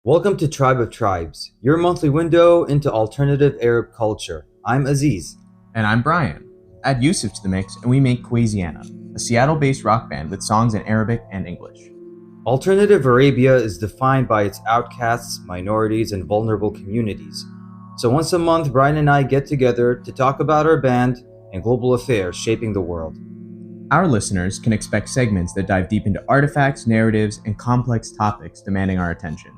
Welcome to Tribe of Tribes, your monthly window into alternative Arab culture. I'm Aziz. And I'm Brian. Add Yusuf to the mix and we make Quaziana, a Seattle-based rock band with songs in Arabic and English. Alternative Arabia is defined by its outcasts, minorities, and vulnerable communities. So once a month, Brian and I get together to talk about our band and global affairs shaping the world. Our listeners can expect segments that dive deep into artifacts, narratives, and complex topics demanding our attention.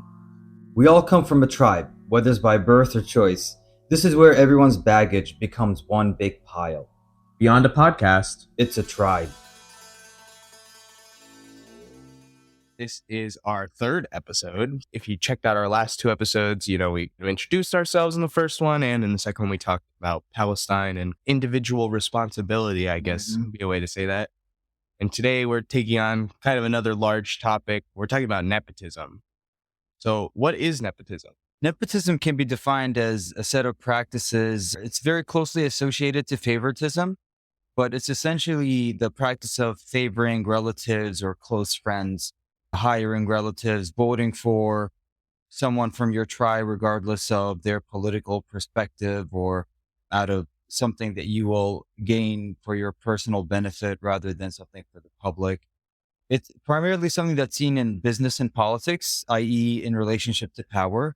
We all come from a tribe, whether it's by birth or choice. This is where everyone's baggage becomes one big pile. Beyond a podcast, it's a tribe. This is our third episode. If you checked out our last two episodes, we introduced ourselves in the first one, and in the second one, we talked about Palestine and individual responsibility, I guess would be a way to say that. And today we're taking on kind of another large topic. We're talking about nepotism. So what is nepotism? Nepotism can be defined as a set of practices. It's very closely associated to favoritism, but it's essentially the practice of favoring relatives or close friends, hiring relatives, voting for someone from your tribe, regardless of their political perspective or out of something that you will gain for your personal benefit rather than something for the public. It's primarily something that's seen in business and politics, i.e. in relationship to power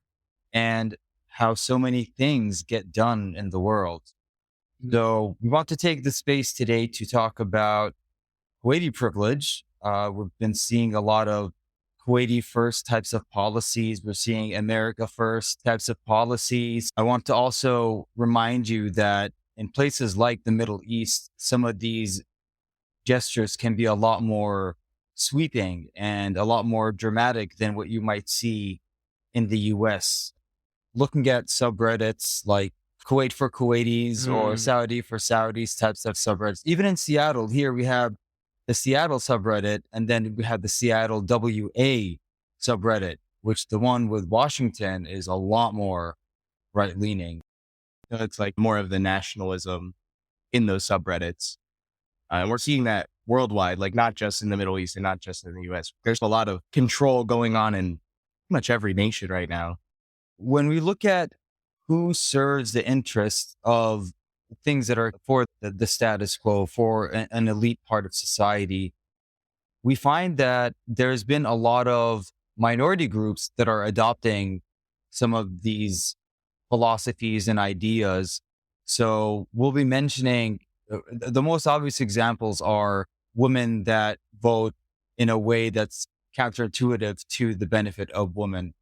and how so many things get done in the world. So we want to take the space today to talk about Kuwaiti privilege. We've been seeing a lot of Kuwaiti first types of policies. We're seeing America first types of policies. I want to also remind you that in places like the Middle East, some of these gestures can be a lot more sweeping and a lot more dramatic than what you might see in the US. Looking at subreddits like Kuwait for Kuwaitis or Saudi for Saudis types of subreddits. Even in Seattle, here we have the Seattle subreddit, and then we have the Seattle WA subreddit, which the one with Washington is a lot more right-leaning. It's like more of the nationalism in those subreddits. And we're seeing that worldwide, like not just in the Middle East and not just in the US. There's a lot of control going on in pretty much every nation right now. When we look at who serves the interests of things that are for the status quo, for an elite part of society, we find that there's been a lot of minority groups that are adopting some of these philosophies and ideas. So we'll be mentioning the most obvious examples are women that vote in a way that's counterintuitive to the benefit of women.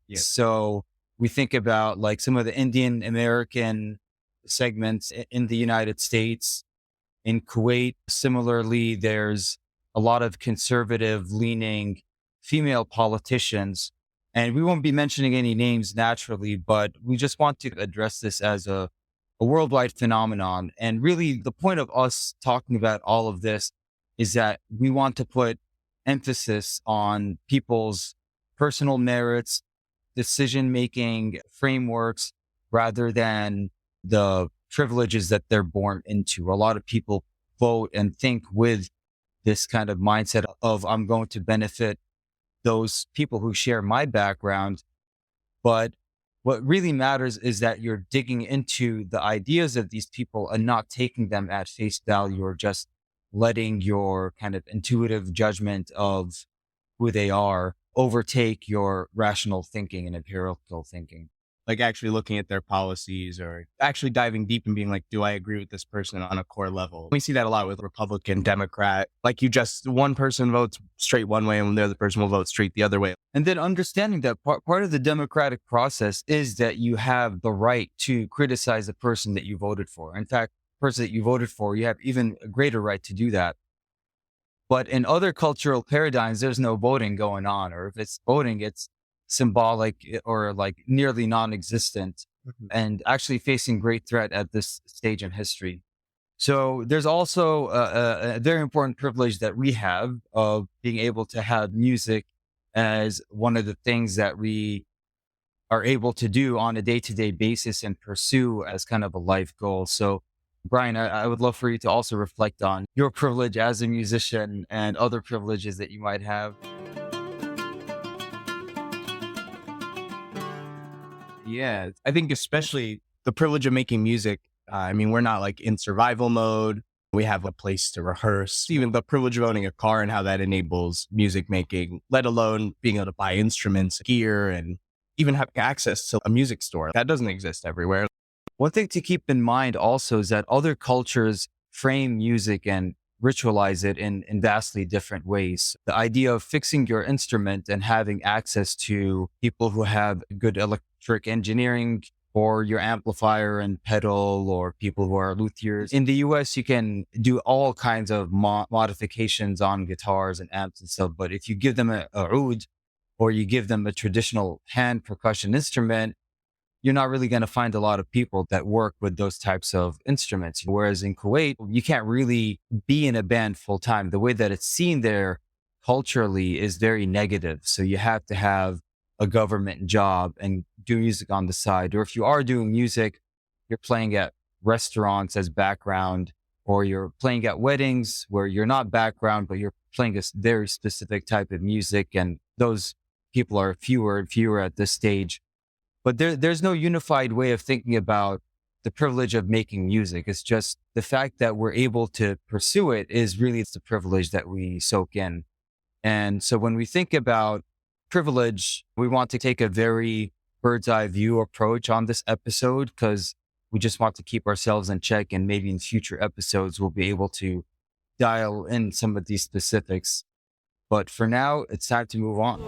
Yes. So we think about like some of the Indian American segments in the United States. In Kuwait, similarly, there's a lot of conservative leaning female politicians. And we won't be mentioning any names naturally, but we just want to address this as a worldwide phenomenon. And really the point of us talking about all of this is that we want to put emphasis on people's personal merits, decision-making frameworks, rather than the privileges that they're born into. A lot of people vote and think with this kind of mindset of, I'm going to benefit those people who share my background. But what really matters is that you're digging into the ideas of these people and not taking them at face value or just letting your kind of intuitive judgment of who they are overtake your rational thinking and empirical thinking. Like actually looking at their policies or actually diving deep and being like, do I agree with this person on a core level? We see that a lot with Republican, Democrat. Like one person votes straight one way and the other person will vote straight the other way. And then understanding that part of the democratic process is that you have the right to criticize the person that you voted for. In fact, the person that you voted for, you have even a greater right to do that. But in other cultural paradigms, there's no voting going on, or if it's voting, it's symbolic or like nearly non-existent and actually facing great threat at this stage in history. So there's also a very important privilege that we have of being able to have music as one of the things that we are able to do on a day-to-day basis and pursue as kind of a life goal. So Brian, I would love for you to also reflect on your privilege as a musician and other privileges that you might have. Yeah, I think especially the privilege of making music. I mean, we're not like in survival mode. We have a place to rehearse. Even the privilege of owning a car and how that enables music making, let alone being able to buy instruments, gear, and even having access to a music store. That doesn't exist everywhere. One thing to keep in mind also is that other cultures frame music and ritualize it in vastly different ways. The idea of fixing your instrument and having access to people who have good electric engineering or your amplifier and pedal, or people who are luthiers. In the US, you can do all kinds of modifications on guitars and amps and stuff. But if you give them a oud, or you give them a traditional hand percussion instrument, you're not really going to find a lot of people that work with those types of instruments. Whereas in Kuwait, you can't really be in a band full time. The way that it's seen there culturally is very negative. So you have to have a government job and do music on the side. Or if you are doing music, you're playing at restaurants as background, or you're playing at weddings where you're not background, but you're playing a very specific type of music. And those people are fewer and fewer at this stage. But there's no unified way of thinking about the privilege of making music. It's just the fact that we're able to pursue it is really, it's the privilege that we soak in. And so when we think about privilege, we want to take a very bird's eye view approach on this episode, because we just want to keep ourselves in check. And maybe in future episodes, we'll be able to dial in some of these specifics. But for now, it's time to move on.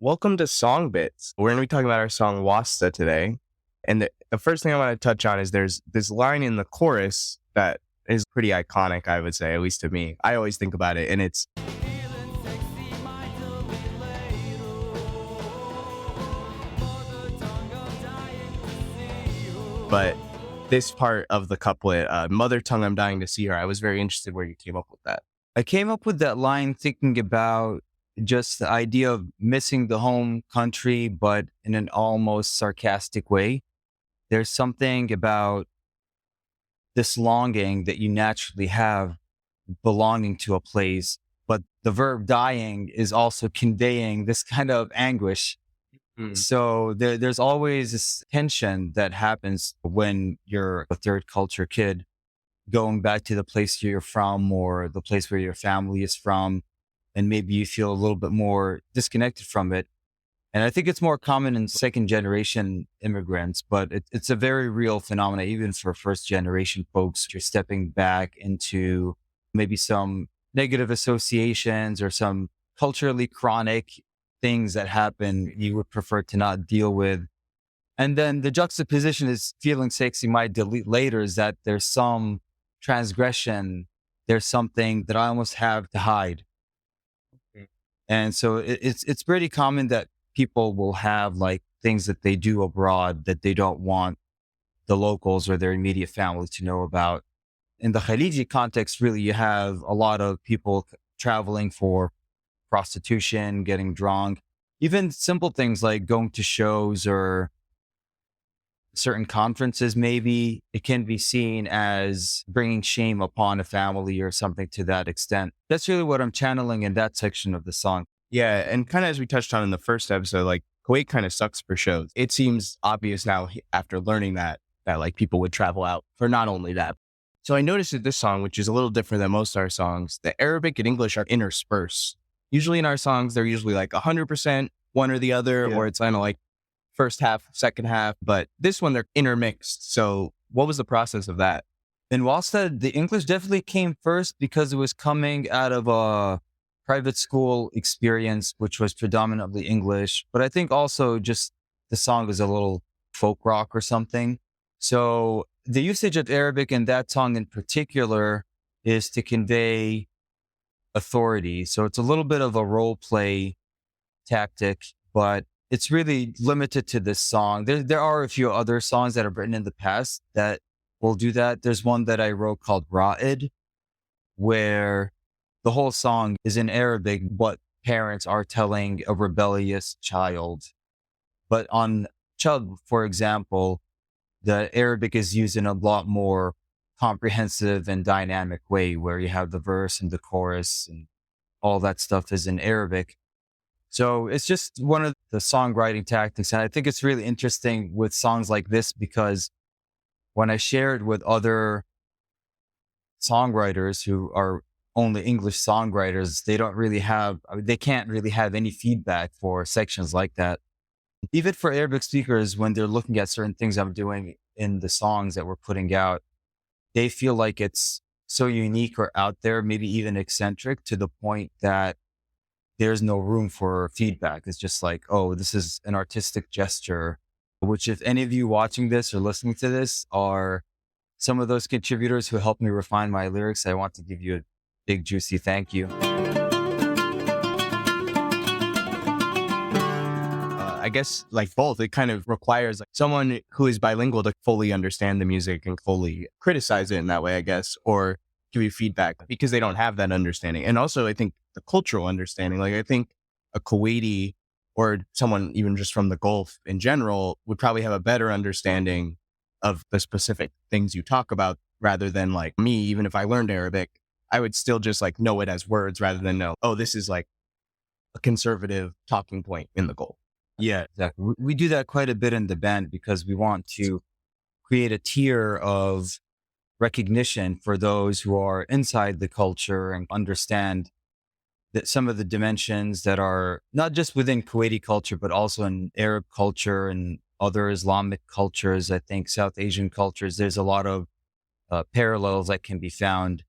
Welcome to Song Bits. We're going to be talking about our song Wasta today. And the first thing I want to touch on is there's this line in the chorus that is pretty iconic, I would say, at least to me. I always think about it, and it's... But this part of the couplet, mother tongue, I'm dying to see her, I was very interested where you came up with that. I came up with that line thinking about just the idea of missing the home country, but in an almost sarcastic way. There's something about this longing that you naturally have belonging to a place, but the verb dying is also conveying this kind of anguish. So there's always this tension that happens when you're a third culture kid going back to the place you're from or the place where your family is from. And maybe you feel a little bit more disconnected from it. And I think it's more common in second generation immigrants, but it's a very real phenomenon, even for first generation folks. You're stepping back into maybe some negative associations or some culturally chronic things that happen you would prefer to not deal with. And then the juxtaposition is feeling sexy might delete later is that there's some transgression. There's something that I almost have to hide. And so it's pretty common that people will have like things that they do abroad that they don't want the locals or their immediate family to know about. In the Khaliji context, really, you have a lot of people traveling for prostitution, getting drunk, even simple things like going to shows or certain conferences. Maybe it can be seen as bringing shame upon a family or something to that extent. That's really what I'm channeling in that section of the song. Yeah, and kind of as we touched on in the first episode, like Kuwait kind of sucks for shows. It seems obvious now after learning that like people would travel out for not only that. So I noticed that this song, which is a little different than most of our songs, the Arabic and English are interspersed. Usually in our songs, they're usually like 100% one or the other, or it's kind of like first half, second half. But this one, they're intermixed. So what was the process of that? In Wasta, the English definitely came first because it was coming out of a private school experience, which was predominantly English. But I think also just the song is a little folk rock or something. So the usage of Arabic in that song in particular is to convey authority. So it's a little bit of a role play tactic, but it's really limited to this song. There are a few other songs that I've written in the past that will do that. There's one that I wrote called Ra'id, where the whole song is in Arabic, what parents are telling a rebellious child. But on Chud, for example, the Arabic is used in a lot more comprehensive and dynamic way, where you have the verse and the chorus and all that stuff is in Arabic. So it's just one of the songwriting tactics. And I think it's really interesting with songs like this because when I shared with other songwriters who are only English songwriters, they can't really have any feedback for sections like that. Even for Arabic speakers, when they're looking at certain things I'm doing in the songs that we're putting out, they feel like it's so unique or out there, maybe even eccentric to the point that there's no room for feedback. It's just like, oh, this is an artistic gesture, which if any of you watching this or listening to this are some of those contributors who helped me refine my lyrics, I want to give you a big, juicy thank you. I guess like both, it kind of requires like someone who is bilingual to fully understand the music and fully criticize it in that way, I guess, or give you feedback because they don't have that understanding. And also I think the cultural understanding, like I think a Kuwaiti or someone even just from the Gulf in general would probably have a better understanding of the specific things you talk about rather than like me. Even if I learned Arabic, I would still just like know it as words rather than know, oh, this is like a conservative talking point in the Gulf. Yeah, exactly. We do that quite a bit in the band because we want to create a tier of recognition for those who are inside the culture and understand that some of the dimensions that are not just within Kuwaiti culture, but also in Arab culture and other Islamic cultures. I think South Asian cultures, there's a lot of parallels that can be found.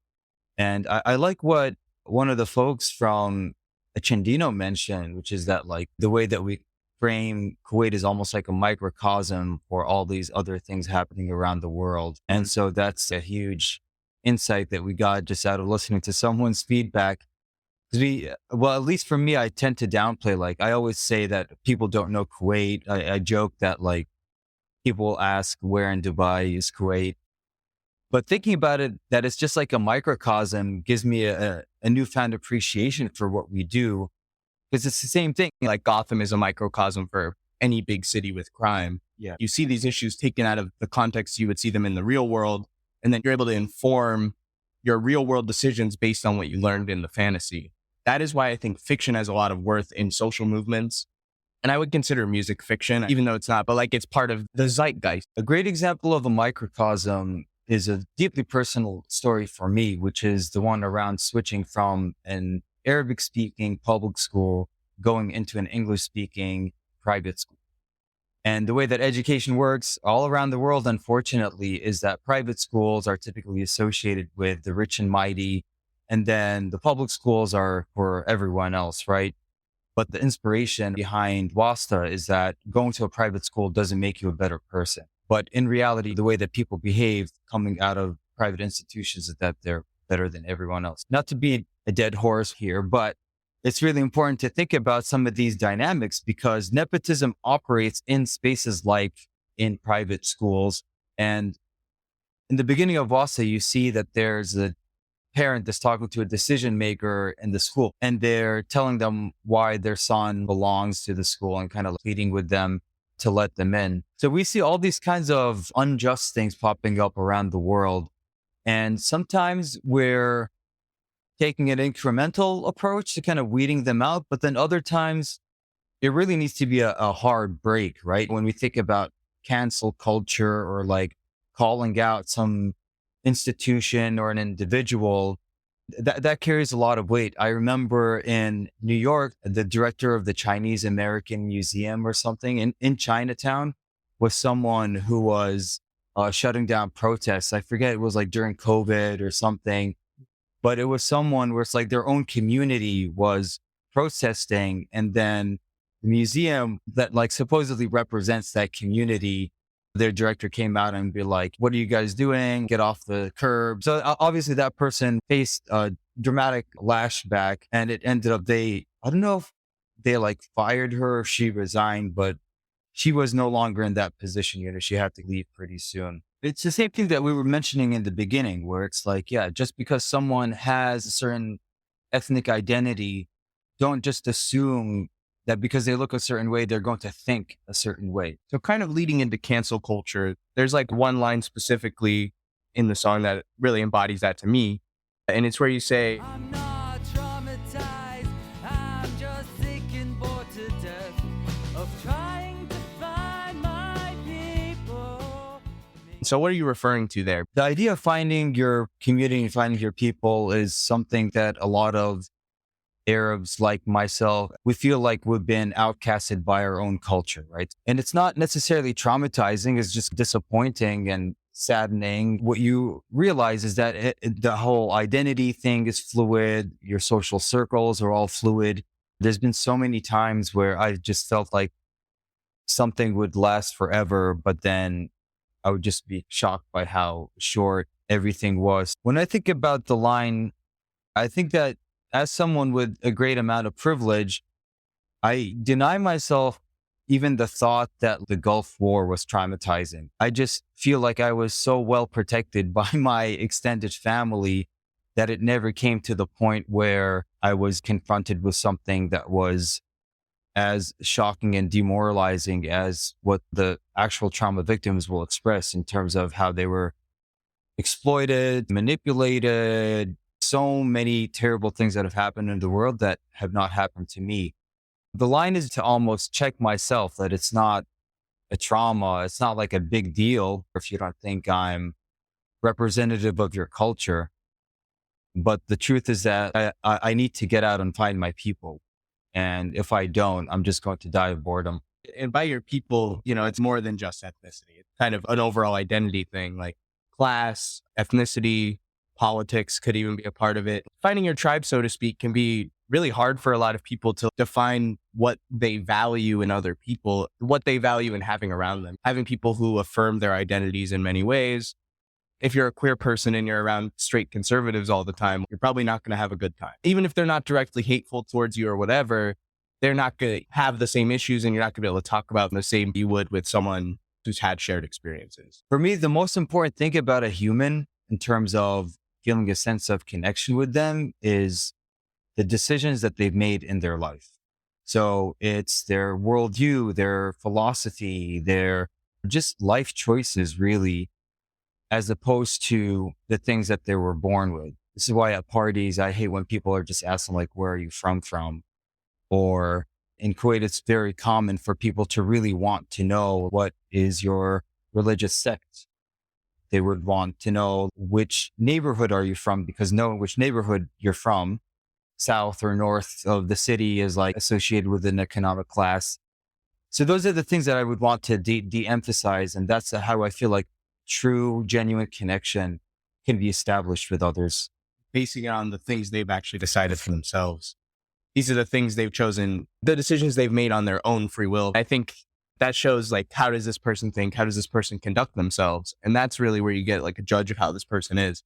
And I like what one of the folks from Chendino mentioned, which is that like the way that we frame Kuwait is almost like a microcosm for all these other things happening around the world. And so that's a huge insight that we got just out of listening to someone's feedback. Well, at least for me, I tend to downplay, like I always say that people don't know Kuwait. I joke that like people ask where in Dubai is Kuwait. But thinking about it, that it's just like a microcosm gives me a newfound appreciation for what we do. Because it's the same thing. Like Gotham is a microcosm for any big city with crime. Yeah. You see these issues taken out of the context you would see them in the real world. And then you're able to inform your real world decisions based on what you learned in the fantasy. That is why I think fiction has a lot of worth in social movements. And I would consider music fiction, even though it's not, but like it's part of the zeitgeist. A great example of a microcosm is a deeply personal story for me, which is the one around switching from an Arabic speaking public school going into an English speaking private school. And the way that education works all around the world, unfortunately, is that private schools are typically associated with the rich and mighty. And then the public schools are for everyone else, right? But the inspiration behind Wasta is that going to a private school doesn't make you a better person. But in reality, the way that people behave coming out of private institutions is that they're better than everyone else. Not to be a dead horse here, but it's really important to think about some of these dynamics because nepotism operates in spaces like in private schools. And in the beginning of Wasa, you see that there's a parent that's talking to a decision maker in the school and they're telling them why their son belongs to the school and kind of pleading with them to let them in. So we see all these kinds of unjust things popping up around the world. And sometimes we're taking an incremental approach to kind of weeding them out. But then other times it really needs to be a hard break, right? When we think about cancel culture or like calling out some institution or an individual, that carries a lot of weight. I remember in New York, the director of the Chinese American Museum or something in Chinatown was someone who was shutting down protests. I forget, it was like during COVID or something, but it was someone where it's like their own community was protesting. And then the museum that like supposedly represents that community, their director came out and be like, what are you guys doing? Get off the curb. So obviously that person faced a dramatic lashback and it ended up I don't know if they like fired her or she resigned, but she was no longer in that position. You know, she had to leave pretty soon. It's the same thing that we were mentioning in the beginning where it's like, yeah, just because someone has a certain ethnic identity, don't just assume that because they look a certain way, they're going to think a certain way. So kind of leading into cancel culture, there's like one line specifically in the song that really embodies that to me. And it's where you say, I'm not traumatized, I'm just sick and bored So what are you referring to there? The idea of finding your community and finding your people is something that a lot of Arabs like myself, we feel like we've been outcasted by our own culture, right? And it's not necessarily traumatizing, it's just disappointing and saddening. What you realize is that the whole identity thing is fluid, your social circles are all fluid. There's been so many times where I just felt like something would last forever, but then I would just be shocked by how short everything was. When I think about the line, I think that as someone with a great amount of privilege, I deny myself even the thought that the Gulf War was traumatizing. I just feel like I was so well protected by my extended family that it never came to the point where I was confronted with something that was as shocking and demoralizing as what the actual trauma victims will express in terms of how they were exploited, manipulated, so many terrible things that have happened in the world that have not happened to me. The line is to almost check myself that it's not a trauma. It's not like a big deal if you don't think I'm representative of your culture. But the truth is that I need to get out and find my people. And if I don't, I'm just going to die of boredom. And by your people, it's more than just ethnicity. It's kind of an overall identity thing, like class, ethnicity, politics could even be a part of it. Finding your tribe, so to speak, can be really hard for a lot of people to define what they value in other people, what they value in having around them. Having people who affirm their identities in many ways. If you're a queer person and you're around straight conservatives all the time, you're probably not going to have a good time. Even if they're not directly hateful towards you or whatever, they're not going to have the same issues and you're not going to be able to talk about them the same you would with someone who's had shared experiences. For me, the most important thing about a human in terms of feeling a sense of connection with them is the decisions that they've made in their life. So it's their worldview, their philosophy, their just life choices, really, as opposed to the things that they were born with. This is why at parties, I hate when people are just asking, like, where are you from? Or in Kuwait, it's very common for people to really want to know what is your religious sect. They would want to know which neighborhood are you from, because knowing which neighborhood you're from, south or north of the city, is like associated with an economic class. So those are the things that I would want to de-emphasize. And that's how I feel like true, genuine connection can be established with others. Basing it on the things they've actually decided for themselves. These are the things they've chosen, the decisions they've made on their own free will. I think that shows, like, how does this person think? How does this person conduct themselves? And that's really where you get like a judge of how this person is.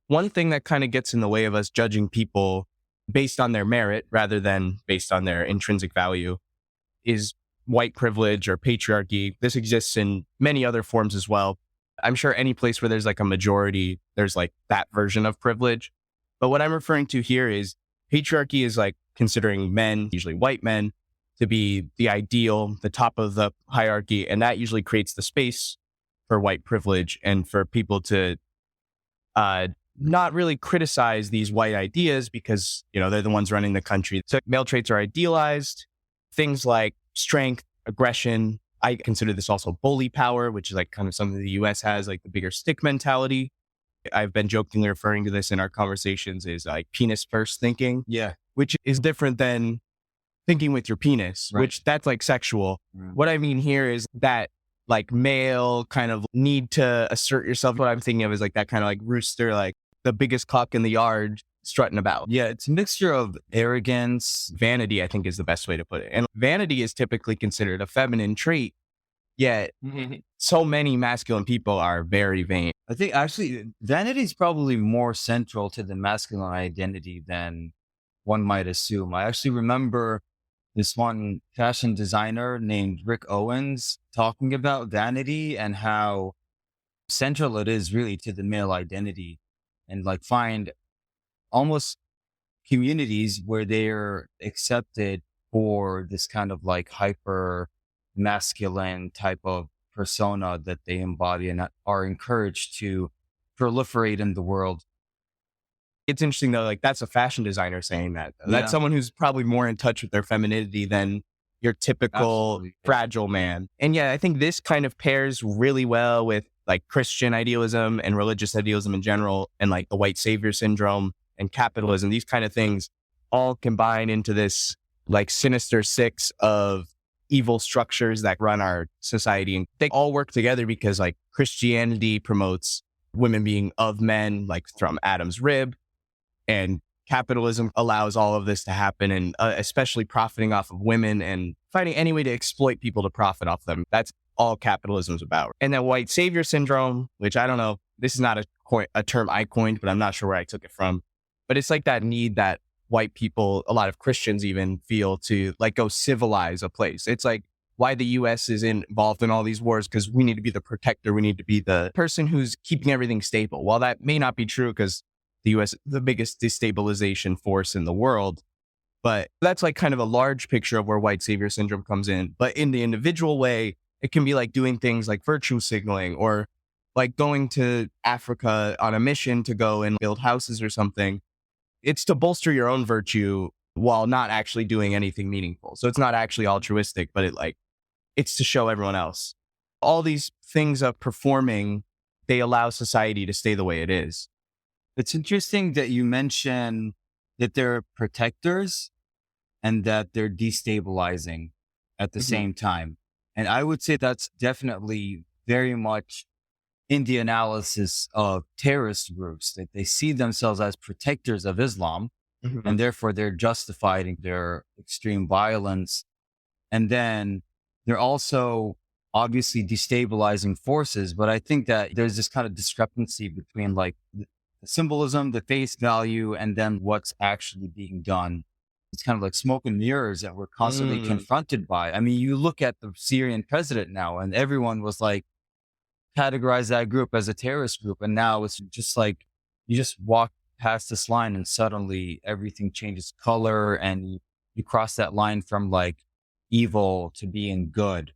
One thing that kind of gets in the way of us judging people based on their merit rather than based on their intrinsic value is white privilege or patriarchy. This exists in many other forms as well. I'm sure any place where there's like a majority, there's like that version of privilege. But what I'm referring to here is patriarchy is like considering men, usually white men, to be the ideal, the top of the hierarchy. And that usually creates the space for white privilege and for people to not really criticize these white ideas because, they're the ones running the country. So male traits are idealized. Things like strength, aggression. I consider this also bully power, which is like kind of something the US has, like the bigger stick mentality. I've been jokingly referring to this in our conversations is like penis first thinking. Yeah. Which is different than thinking with your penis, Right. which that's like sexual. Right. What I mean here is that like male kind of need to assert yourself. What I'm thinking of is like that kind of like rooster, like the biggest cock in the yard strutting about. Yeah, it's a mixture of arrogance. Vanity, I think, is the best way to put it. And vanity is typically considered a feminine trait, yet so many masculine people are very vain. I think actually vanity is probably more central to the masculine identity than one might assume. I actually remember this one fashion designer named Rick Owens talking about vanity and how central it is really to the male identity, and like find almost communities where they're accepted for this kind of like hyper masculine type of persona that they embody and are encouraged to proliferate in the world. It's interesting though, like that's a fashion designer saying that. That's Yeah. someone who's probably more in touch with their femininity than your typical Absolutely. fragile man. And yeah, I think this kind of pairs really well with like Christian idealism and religious idealism in general, and like the white savior syndrome and capitalism. These kind of things all combine into this like sinister six of evil structures that run our society. And they all work together because like Christianity promotes women being of men, like from Adam's rib, and capitalism allows all of this to happen, and especially profiting off of women and finding any way to exploit people to profit off them. That's all capitalism is about. And then white savior syndrome, which I don't know, this is not a term I coined, but I'm not sure where I took it from. But it's like that need that white people, a lot of Christians even, feel to like go civilize a place. It's like why the US is involved in all these wars, because we need to be the protector. We need to be the person who's keeping everything stable. While that may not be true, because the US is the biggest destabilization force in the world. But that's like kind of a large picture of where white savior syndrome comes in. But in the individual way, it can be like doing things like virtue signaling, or like going to Africa on a mission to go and build houses or something. It's to bolster your own virtue while not actually doing anything meaningful. So it's not actually altruistic, but it's to show everyone else. All these things of performing, they allow society to stay the way it is. It's interesting that you mention that they're protectors and that they're destabilizing at the same time. And I would say that's definitely very much in the analysis of terrorist groups, that they see themselves as protectors of Islam, and therefore they're justifying their extreme violence. And then they're also obviously destabilizing forces. But I think that there's this kind of discrepancy between like the symbolism, the face value, and then what's actually being done. It's kind of like smoke and mirrors that we're constantly confronted by. I mean, you look at the Syrian president now, and everyone was like, categorize that group as a terrorist group. And now it's just like, you just walk past this line and suddenly everything changes color, and you cross that line from like evil to being good.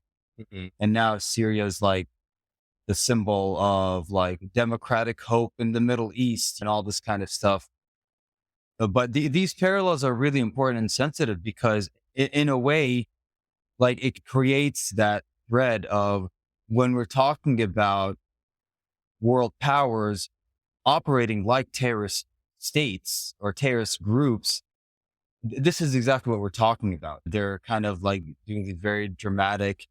And now Syria is like the symbol of like democratic hope in the Middle East and all this kind of stuff. But these parallels are really important and sensitive because in a way, like it creates that thread of when we're talking about world powers operating like terrorist states or terrorist groups, this is exactly what we're talking about. They're kind of like doing these very dramatic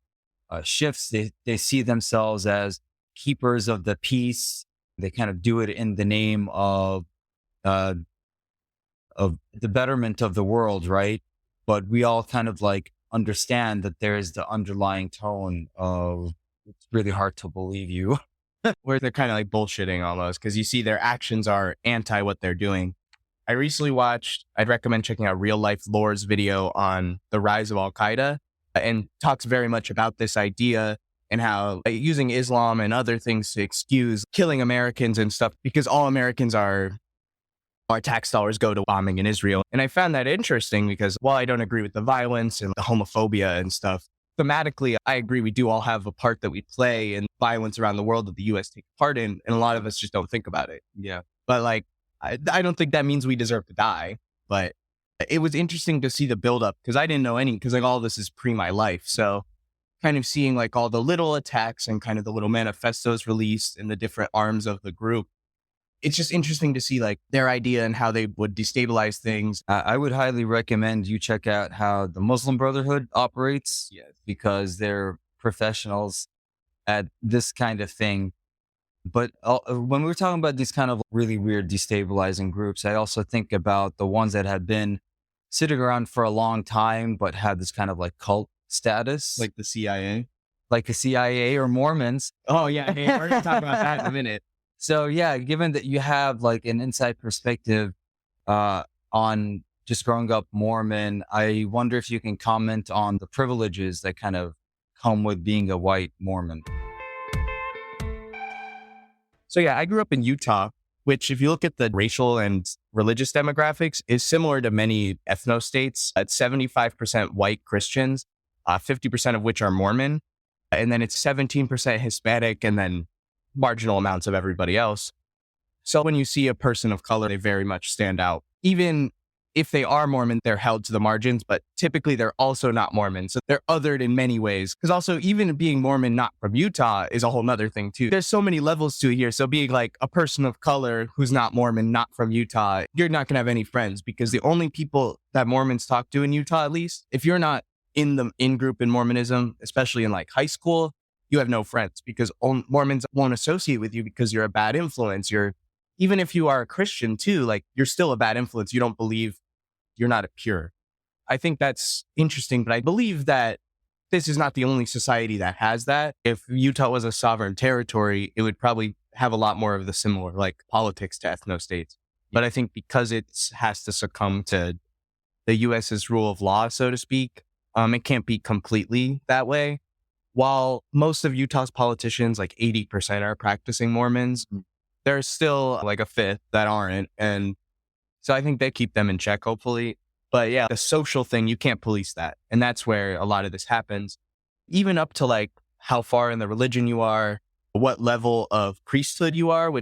shifts. They see themselves as keepers of the peace. They kind of do it in the name of the betterment of the world, right? But we all kind of like understand that there is the underlying tone of it's really hard to believe you. Where they're kind of like bullshitting almost, because you see their actions are anti what they're doing. I recently watched, I'd recommend checking out Real Life Lore's video on the rise of Al-Qaeda, and talks very much about this idea and how using Islam and other things to excuse killing Americans and stuff, because all Americans our tax dollars go to bombing in Israel. And I found that interesting because while I don't agree with the violence and the homophobia and stuff, thematically, I agree we do all have a part that we play in violence around the world that the U.S. takes part in, and a lot of us just don't think about it. Yeah. But like, I don't think that means we deserve to die. But it was interesting to see the buildup, because I didn't know any, because like all this is pre my life. So kind of seeing like all the little attacks and kind of the little manifestos released in the different arms of the group. It's just interesting to see like their idea and how they would destabilize things. I would highly recommend you check out how the Muslim Brotherhood operates, because they're professionals at this kind of thing. But when we're talking about these kind of really weird destabilizing groups, I also think about the ones that have been sitting around for a long time, but had this kind of like cult status. Like the CIA? Like the CIA or Mormons. Oh yeah, hey, we're going to talk about that in a minute. So yeah, given that you have like an inside perspective on just growing up Mormon, I wonder if you can comment on the privileges that kind of come with being a white Mormon. So yeah, I grew up in Utah, which if you look at the racial and religious demographics is similar to many ethno states. It's 75% white Christians, 50% of which are Mormon. And then it's 17% Hispanic, and then marginal amounts of everybody else. So when you see a person of color, they very much stand out. Even if they are Mormon, they're held to the margins, but typically they're also not Mormon. So they're othered in many ways. Because also even being Mormon not from Utah is a whole nother thing too. There's so many levels to it here. So being like a person of color who's not Mormon, not from Utah, you're not going to have any friends, because the only people that Mormons talk to in Utah, at least, if you're not in the in-group in Mormonism, especially in like high school, you have no friends, because Mormons won't associate with you because you're a bad influence. Even if you are a Christian too, like you're still a bad influence. You don't believe, you're not a pure. I think that's interesting, but I believe that this is not the only society that has that. If Utah was a sovereign territory, it would probably have a lot more of the similar like politics to ethno-states. But I think because it has to succumb to the US's rule of law, so to speak, it can't be completely that way. While most of Utah's politicians, like 80% are practicing Mormons, there's still like a fifth that aren't. And so I think they keep them in check, hopefully. But yeah, the social thing, you can't police that. And that's where a lot of this happens. Even up to like how far in the religion you are, what level of priesthood you are,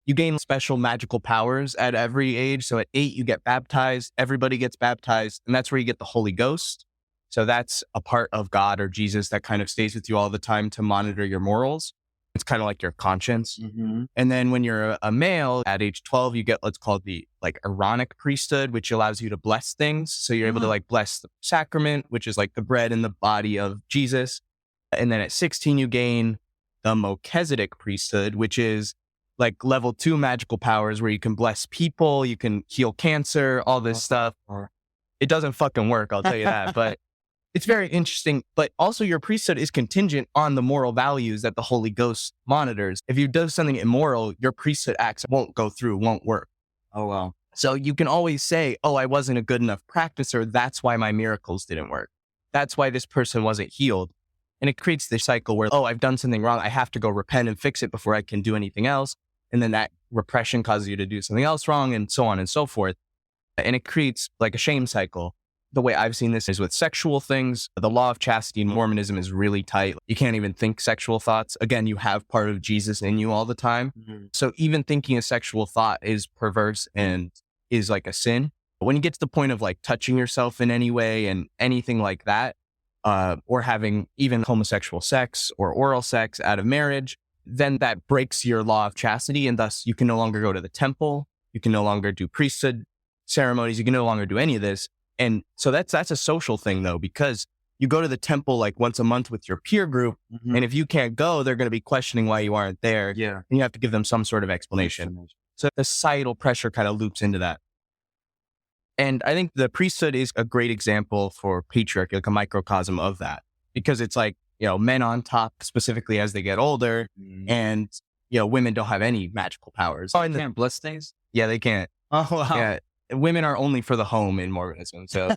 you gain special magical powers at every age. So at 8, you get baptized, everybody gets baptized, and that's where you get the Holy Ghost. So that's a part of God or Jesus that kind of stays with you all the time to monitor your morals. It's kind of like your conscience. Mm-hmm. And then when you're a male at age 12, you get what's called the like Aaronic priesthood, which allows you to bless things. So you're able to like bless the sacrament, which is like the bread and the body of Jesus. And then at 16, you gain the Melchizedek priesthood, which is like level 2 magical powers where you can bless people, you can heal cancer, all this stuff. It doesn't fucking work, I'll tell you that. But it's very interesting, but also your priesthood is contingent on the moral values that the Holy Ghost monitors. If you do something immoral, your priesthood acts won't go through, won't work. Oh, wow. So you can always say, oh, I wasn't a good enough practicer. That's why my miracles didn't work. That's why this person wasn't healed. And it creates this cycle where, oh, I've done something wrong. I have to go repent and fix it before I can do anything else. And then that repression causes you to do something else wrong, and so on and so forth. And it creates like a shame cycle. The way I've seen this is with sexual things. The law of chastity in Mormonism is really tight. You can't even think sexual thoughts. Again, you have part of Jesus in you all the time. Mm-hmm. So even thinking a sexual thought is perverse and is like a sin. But when you get to the point of like touching yourself in any way and anything like that, or having even homosexual sex or oral sex out of marriage, then that breaks your law of chastity. And thus you can no longer go to the temple. You can no longer do priesthood ceremonies. You can no longer do any of this. And so that's a social thing though, because you go to the temple like once a month with your peer group. Mm-hmm. And if you can't go, they're going to be questioning why you aren't there. Yeah. And you have to give them some sort of explanation. So the societal pressure kind of loops into that. And I think the priesthood is a great example for patriarchy, like a microcosm of that, because it's like, men on top specifically as they get older, and, women don't have any magical powers. Oh, and they can't bless things? Yeah, they can't. Oh, wow. Yeah. Women are only for the home in Mormonism. So,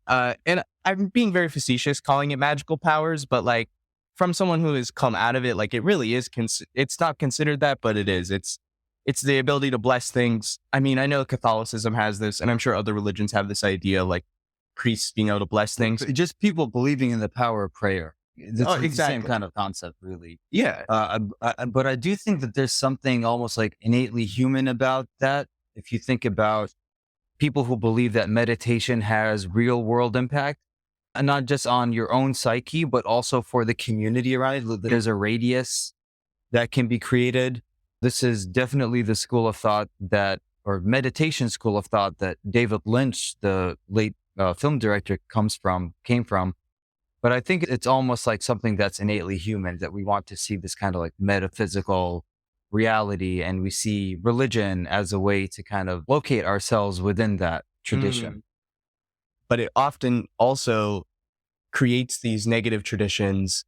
and I'm being very facetious calling it magical powers, but like from someone who has come out of it, like it really is, it's not considered that, but it is. It's the ability to bless things. I mean, I know Catholicism has this, and I'm sure other religions have this idea of like priests being able to bless things. Just people believing in the power of prayer. It's exactly the same kind of concept, really. Yeah. But I do think that there's something almost like innately human about that. If you think about people who believe that meditation has real world impact, and not just on your own psyche, but also for the community around it. There's a radius that can be created. This is definitely the school of thought or meditation school of thought that David Lynch, the late film director, came from. But I think it's almost like something that's innately human, that we want to see this kind of like metaphysical reality, and we see religion as a way to kind of locate ourselves within that tradition. But it often also creates these negative traditions.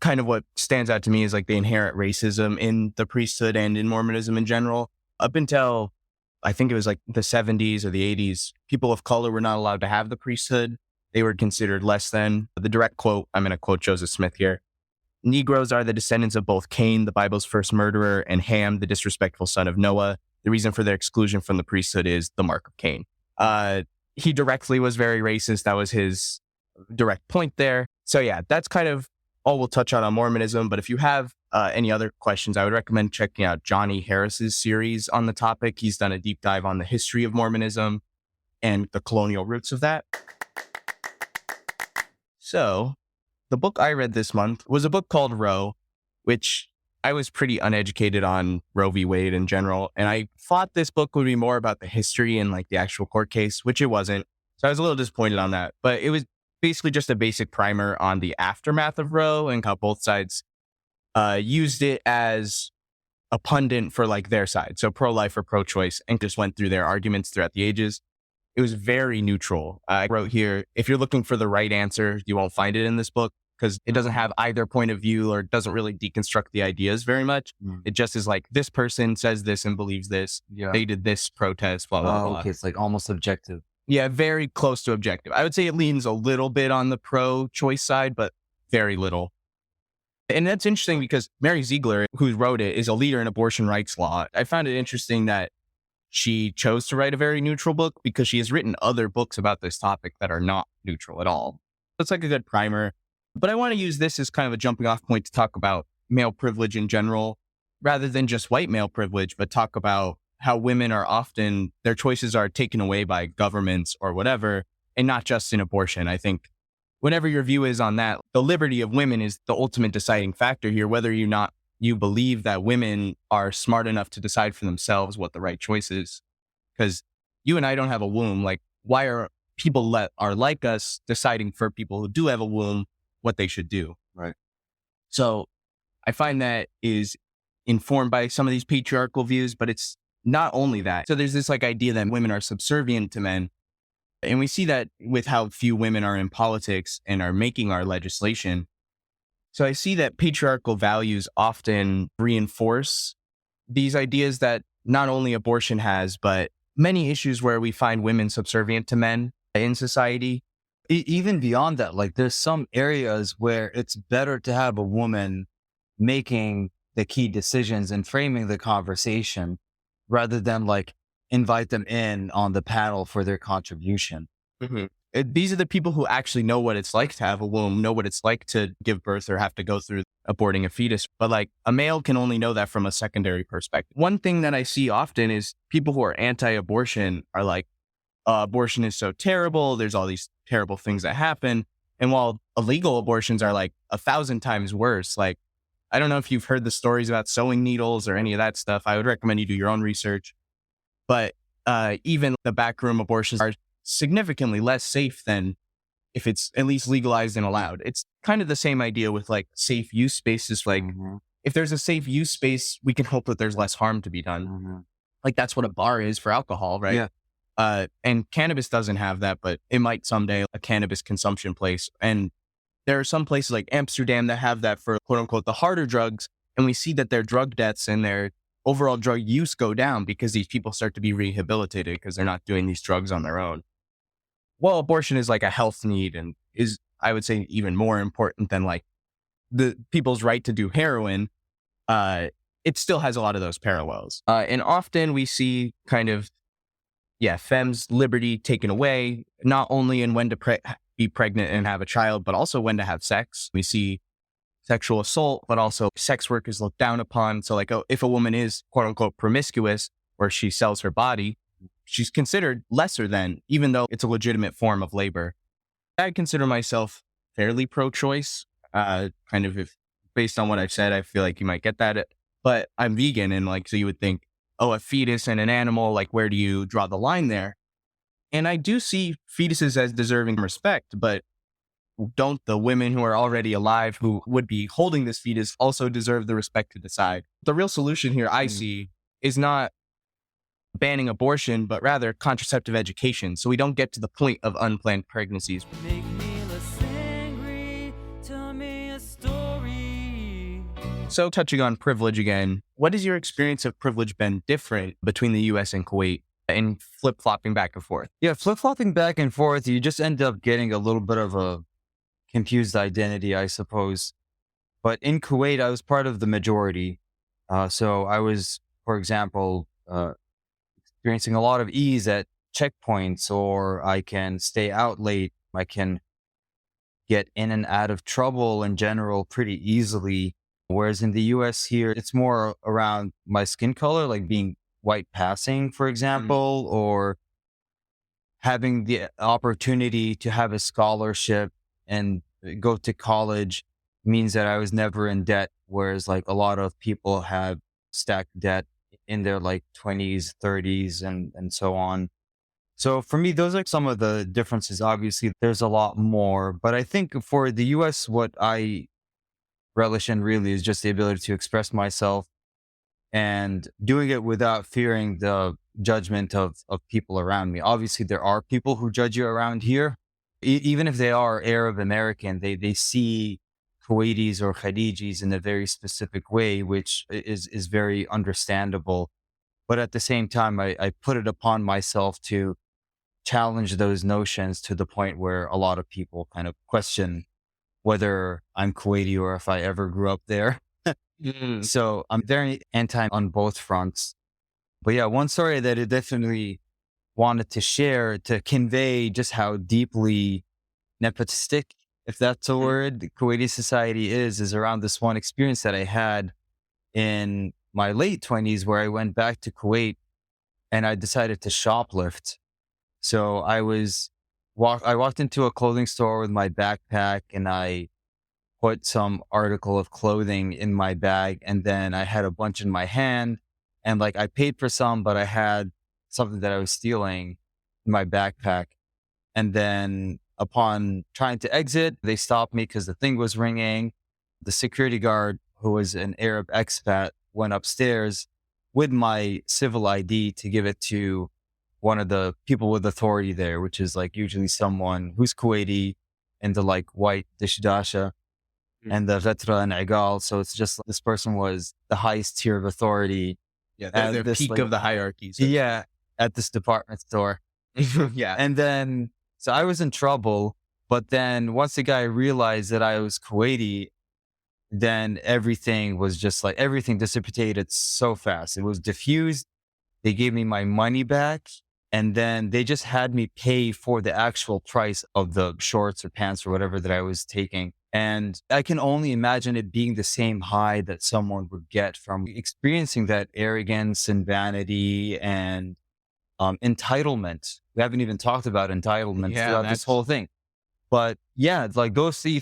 Kind of what stands out to me is like the inherent racism in the priesthood and in Mormonism in general. Up until I think it was like the 70s or the 80s, people of color were not allowed to have the priesthood. They were considered less than. The direct quote, I'm going to quote Joseph Smith here: "Negroes are the descendants of both Cain, the Bible's first murderer, and Ham, the disrespectful son of Noah. The reason for their exclusion from the priesthood is the mark of Cain." He directly was very racist. That was his direct point there. So yeah, that's kind of all we'll touch on Mormonism. But if you have any other questions, I would recommend checking out Johnny Harris's series on the topic. He's done a deep dive on the history of Mormonism. and the colonial roots of that. So the book I read this month was a book called Roe, which I was pretty uneducated on Roe v. Wade in general. And I thought this book would be more about the history and like the actual court case, which it wasn't. So I was a little disappointed on that. But it was basically just a basic primer on the aftermath of Roe and how both sides used it as a pundit for like their side. So pro-life or pro-choice, and just went through their arguments throughout the ages. It was very neutral. I wrote here, if you're looking for the right answer, you won't find it in this book because it doesn't have either point of view or doesn't really deconstruct the ideas very much. It just is like, this person says this and believes this. Yeah. They did this protest, blah, blah, blah. Okay. It's like almost objective. Yeah, very close to objective. I would say it leans a little bit on the pro-choice side, but very little. And that's interesting because Mary Ziegler, who wrote it, is a leader in abortion rights law. I found it interesting that she chose to write a very neutral book because she has written other books about this topic that are not neutral at all. So it's like a good primer. But I want to use this as kind of a jumping off point to talk about male privilege in general, rather than just white male privilege, but talk about how women are often, their choices are taken away by governments or whatever, and not just in abortion. I think whatever your view is on that, the liberty of women is the ultimate deciding factor here, whether or not you believe that women are smart enough to decide for themselves what the right choice is. Because you and I don't have a womb. Like, why are people that are like us deciding for people who do have a womb what they should do? Right. So I find that is informed by some of these patriarchal views, but it's not only that. So there's this like idea that women are subservient to men. And we see that with how few women are in politics and are making our legislation. So I see that patriarchal values often reinforce these ideas that not only abortion has, but many issues where we find women subservient to men in society. Even beyond that, like there's some areas where it's better to have a woman making the key decisions and framing the conversation rather than like invite them in on the panel for their contribution. These are the people who actually know what it's like to have a womb, know what it's like to give birth or have to go through aborting a fetus. But like a male can only know that from a secondary perspective. One thing that I see often is people who are anti-abortion are like, abortion is so terrible. There's all these terrible things that happen. And while illegal abortions are like 1,000 times worse, like, I don't know if you've heard the stories about sewing needles or any of that stuff. I would recommend you do your own research. But even the backroom abortions are significantly less safe than if it's at least legalized and allowed. It's kind of the same idea with like safe use spaces. Like if there's a safe use space, we can hope that there's less harm to be done. Like that's what a bar is for alcohol, right? Yeah. And cannabis doesn't have that, but it might someday, a cannabis consumption place. And there are some places like Amsterdam that have that for quote unquote the harder drugs. And we see that their drug deaths and their overall drug use go down because these people start to be rehabilitated because they're not doing these drugs on their own. Well, abortion is like a health need and is, I would say, even more important than like the people's right to do heroin. It still has a lot of those parallels. And often we see kind of, femmes' liberty taken away, not only in when to be pregnant and have a child, but also when to have sex. We see sexual assault, but also sex work is looked down upon. So like, if a woman is quote unquote promiscuous or she sells her body, she's considered lesser than, even though it's a legitimate form of labor. I consider myself fairly pro-choice, kind of if based on what I've said, I feel like you might get that, but I'm vegan. And like, so you would think, oh, a fetus and an animal, like where do you draw the line there? And I do see fetuses as deserving respect, but don't the women who are already alive who would be holding this fetus also deserve the respect to decide? The real solution here I see is not banning abortion, but rather contraceptive education, so we don't get to the point of unplanned pregnancies. Make me less angry, tell me a story. So touching on privilege again, what has your experience of privilege been different between the US and Kuwait and flip-flopping back and forth? Yeah, flip-flopping back and forth, you just end up getting a little bit of a confused identity, I suppose. But in Kuwait, I was part of the majority. So I was, for example, experiencing a lot of ease at checkpoints, or I can stay out late. I can get in and out of trouble in general pretty easily. Whereas in the US here, it's more around my skin color, like being white passing, for example, or having the opportunity to have a scholarship and go to college means that I was never in debt, whereas like a lot of people have stacked debt in their like 20s, 30s, and so on. So for me, those are some of the differences. Obviously, there's a lot more, but I think for the US, what I relish in really is just the ability to express myself and doing it without fearing the judgment of people around me. Obviously, there are people who judge you around here, even if they are Arab American, they see Kuwaitis or Khadijis in a very specific way, which is very understandable. But at the same time, I put it upon myself to challenge those notions to the point where a lot of people kind of question whether I'm Kuwaiti or if I ever grew up there. Mm. So I'm very anti on both fronts. But yeah, one story that I definitely wanted to share to convey just how deeply nepotistic, if that's a word, Kuwaiti society is around this one experience that I had in my late 20s where I went back to Kuwait and I decided to shoplift. So I walked into a clothing store with my backpack and I put some article of clothing in my bag, and then I had a bunch in my hand, and like I paid for some, but I had something that I was stealing in my backpack. And then upon trying to exit, they stopped me because the thing was ringing. The security guard, who was an Arab expat, went upstairs with my civil ID to give it to one of the people with authority there, which is like usually someone who's Kuwaiti in the like white dishdasha and the vetra and igal. So it's just this person was the highest tier of authority. Yeah, at they're this, peak like- of the hierarchy. So. Yeah, at this department store. Yeah. And then, so I was in trouble. But then once the guy realized that I was Kuwaiti, then everything was just like, everything dissipated so fast. It was diffused. They gave me my money back. And then they just had me pay for the actual price of the shorts or pants or whatever that I was taking. And I can only imagine it being the same high that someone would get from experiencing that arrogance and vanity and entitlement. We haven't even talked about entitlement throughout this whole thing. But yeah, like those three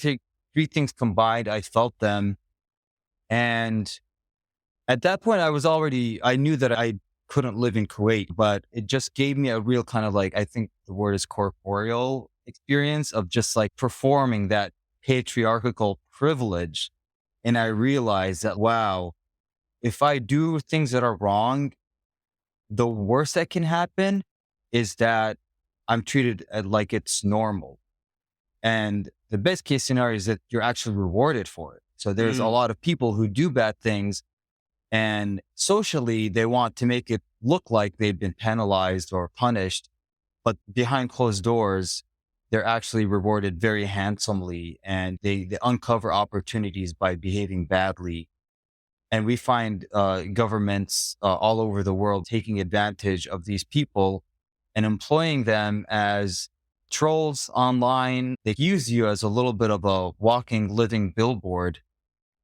things combined, I felt them. And at that point, I knew that I couldn't live in Kuwait, but it just gave me a real kind of like, I think the word is corporeal experience of just like performing that patriarchal privilege. And I realized that, wow, if I do things that are wrong, the worst that can happen is that I'm treated like it's normal. And the best case scenario is that you're actually rewarded for it. So there's a lot of people who do bad things, and socially they want to make it look like they've been penalized or punished, but behind closed doors, they're actually rewarded very handsomely, and they uncover opportunities by behaving badly. And we find governments all over the world taking advantage of these people and employing them as trolls online. They use you as a little bit of a walking, living billboard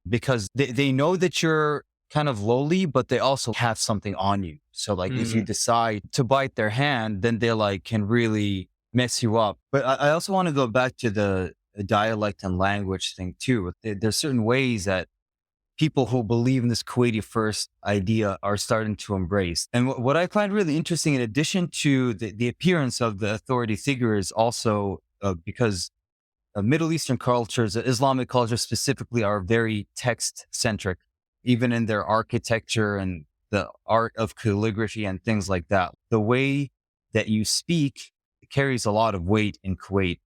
because they know that you're kind of lowly, but they also have something on you. So like if you decide to bite their hand, then they like can really mess you up. But I also want to go back to the dialect and language thing too. There's certain ways that people who believe in this Kuwaiti first idea are starting to embrace. And what I find really interesting, in addition to the appearance of the authority figures, also because Middle Eastern cultures, Islamic cultures specifically, are very text centric, even in their architecture and the art of calligraphy and things like that. The way that you speak carries a lot of weight in Kuwait.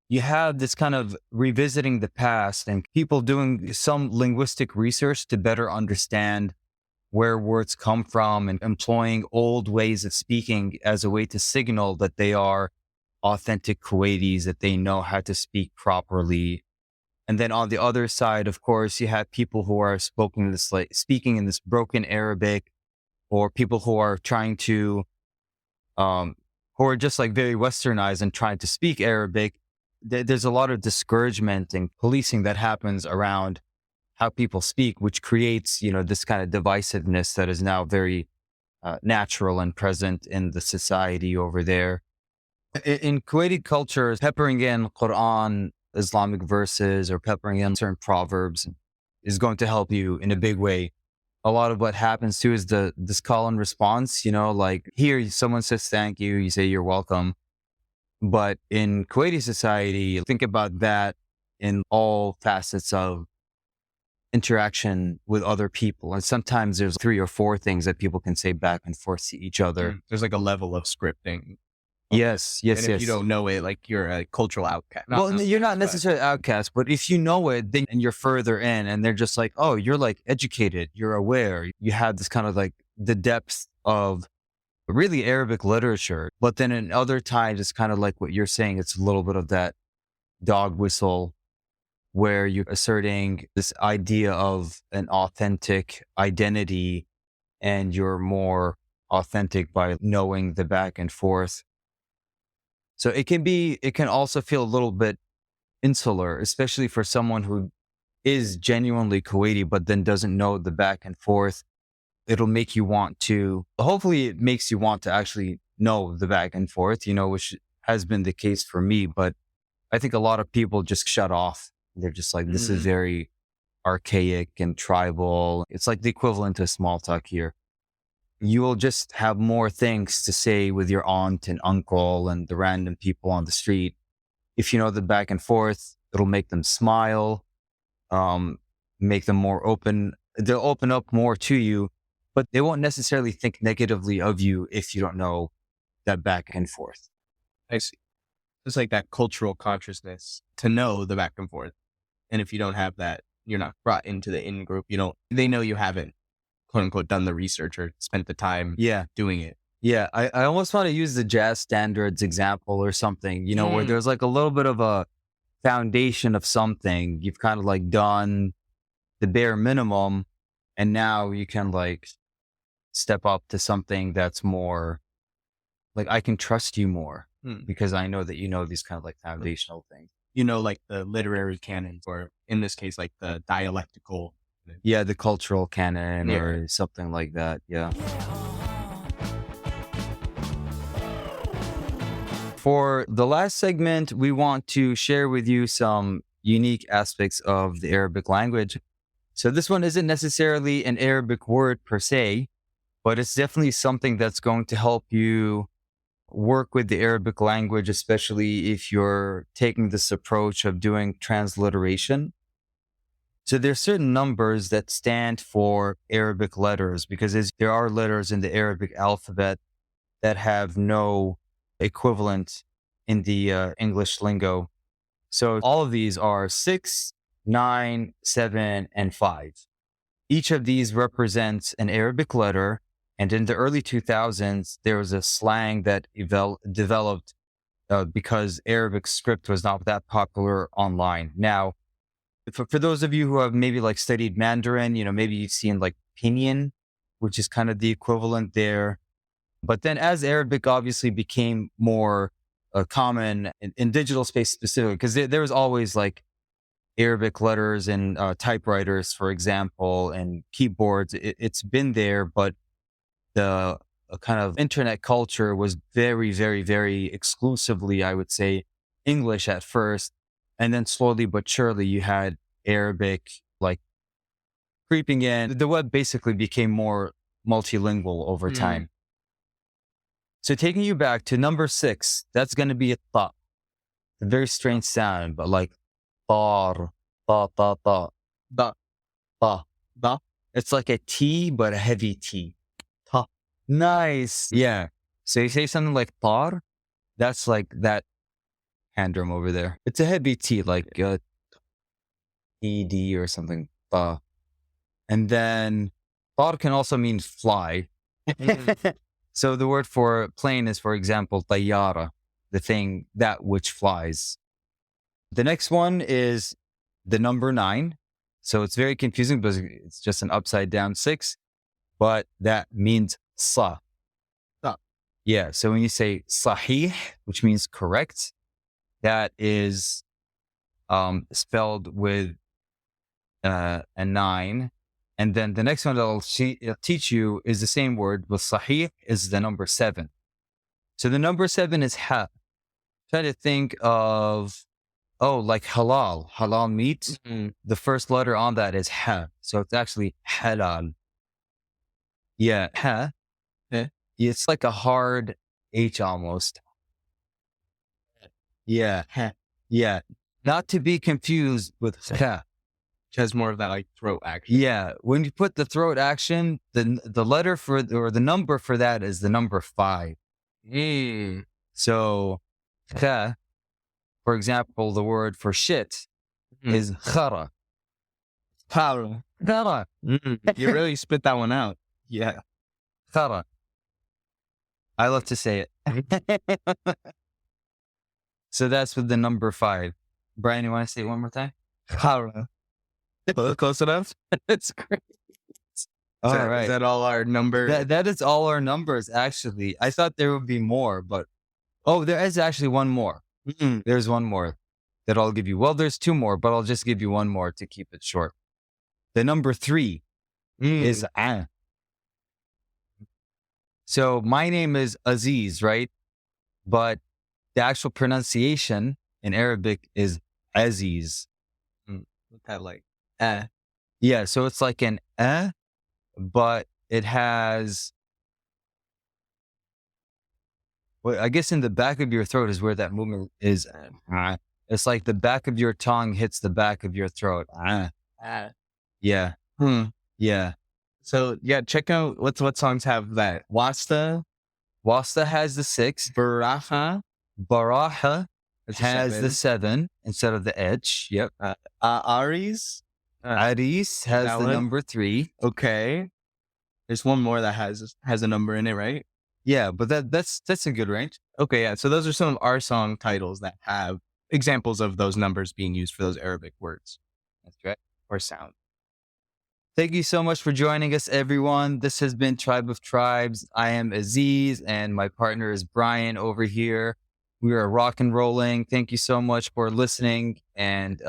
You have this kind of revisiting the past and people doing some linguistic research to better understand where words come from and employing old ways of speaking as a way to signal that they are authentic Kuwaitis, that they know how to speak properly. And then on the other side, of course, you have people who are speaking in this broken Arabic, or people who are trying to, who are just like very westernized and trying to speak Arabic. There's a lot of discouragement and policing that happens around how people speak, which creates, this kind of divisiveness that is now very natural and present in the society over there. In Kuwaiti culture, peppering in Quran, Islamic verses, or peppering in certain proverbs is going to help you in a big way. A lot of what happens too is this call and response, like here, someone says thank you, you say you're welcome. But in Kuwaiti society, think about that in all facets of interaction with other people. And sometimes there's 3 or 4 things that people can say back and forth to each other. There's like a level of scripting. Yes. And if you don't know it, like you're a cultural outcast. You're not necessarily outcast, but if you know it, then and you're further in and they're just like, oh, you're like educated, you're aware, you have this kind of like the depth of really Arabic literature. But then in other times, it's kind of like what you're saying. It's a little bit of that dog whistle where you're asserting this idea of an authentic identity and you're more authentic by knowing the back and forth. So it can also feel a little bit insular, especially for someone who is genuinely Kuwaiti, but then doesn't know the back and forth. It'll make you hopefully it makes you want to actually know the back and forth, which has been the case for me. But I think a lot of people just shut off. They're just like, this is very archaic and tribal. It's like the equivalent to small talk here. You will just have more things to say with your aunt and uncle and the random people on the street. If you know the back and forth, it'll make them smile, make them more open. They'll open up more to you, but they won't necessarily think negatively of you if you don't know that back and forth. I see. It's like that cultural consciousness to know the back and forth. And if you don't have that, you're not brought into the in group. They know you haven't, quote unquote, done the research or spent the time doing it. Yeah. I almost want to use the jazz standards example or something, where there's like a little bit of a foundation of something. You've kind of like done the bare minimum and now you can like step up to something that's more like, I can trust you more because I know that you know these kind of like foundational things. Like the literary canons, or in this case, like the dialectical. Yeah, the cultural canon or something like that. Yeah. For the last segment, we want to share with you some unique aspects of the Arabic language. So this one isn't necessarily an Arabic word per se, but it's definitely something that's going to help you work with the Arabic language, especially if you're taking this approach of doing transliteration. So there's certain numbers that stand for Arabic letters because there are letters in the Arabic alphabet that have no equivalent in the English lingo. So all of these are 6, 9, 7, and 5. Each of these represents an Arabic letter. And in the early 2000s, there was a slang that developed because Arabic script was not that popular online. Now, for those of you who have maybe like studied Mandarin, maybe you've seen like Pinyin, which is kind of the equivalent there. But then as Arabic obviously became more common in digital space specifically, because there was always like Arabic letters in typewriters, for example, and keyboards. It's been there, but the kind of internet culture was very, very, very exclusively, I would say, English at first. And then slowly but surely you had Arabic like creeping in. The web basically became more multilingual over time. So taking you back to number 6, that's going to be a ta. A very strange sound, but like tar, ta, ta, ta, da, ta, da. It's like a T, but a heavy T. Ta. Nice. Yeah. So you say something like tar, that's like that hand drum over there. It's a heavy T, like ED or something. And then tar can also mean fly. So the word for plane is, for example, tayyara, the thing that which flies. The next one is the number 9. So it's very confusing because it's just an upside down 6, but that means sa. Yeah. So when you say sahih, which means correct, that is spelled with a 9. And then the next one that I'll teach you is the same word, but sahih is the number 7. So the number 7 is ha. Try to think of, like halal meat. Mm. The first letter on that is ha. So it's actually halal. Yeah, ha. Eh? It's like a hard H almost. Yeah, Heh. yeah. Not to be confused with ha. Which has more of that like throat action. Yeah, when you put the throat action, the letter for or the number for that is the number 5. Mm. So, kha, for example, the word for shit Mhm. is khara. Power. Khara. You really spit that one out. Yeah. Khara. I love to say it. So that's with the number 5. Brian, you want to say it one more time? Power. Close enough? It's great. All right. Is that all our number? That is all our numbers, actually. I thought there would be more, but there is actually one more. Mm. There's one more that I'll give you. Well, there's 2 more, but I'll just give you one more to keep it short. The number 3 is an. So my name is Aziz, right? But the actual pronunciation in Arabic is Aziz. With that like Yeah, so it's like an but it has, well, I guess in the back of your throat is where that movement is. It's like the back of your tongue hits the back of your throat. Yeah, yeah. So yeah, check out what songs have that. Wasta, Wasta has the 6. Baraha, Baraha that's a has the 7. 7 instead of the H. Yep. Aris. Aris has that the one? number 3. Okay. There's one more that has a number in it, right? Yeah, but that's a good range. Okay, yeah. So those are some of our song titles that have examples of those numbers being used for those Arabic words. That's right. Or sound. Thank you so much for joining us, everyone. This has been Tribe of Tribes. I am Aziz, and my partner is Brian over here. We are rock and rolling. Thank you so much for listening and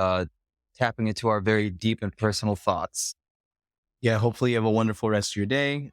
tapping into our very deep and personal thoughts. Yeah, hopefully you have a wonderful rest of your day.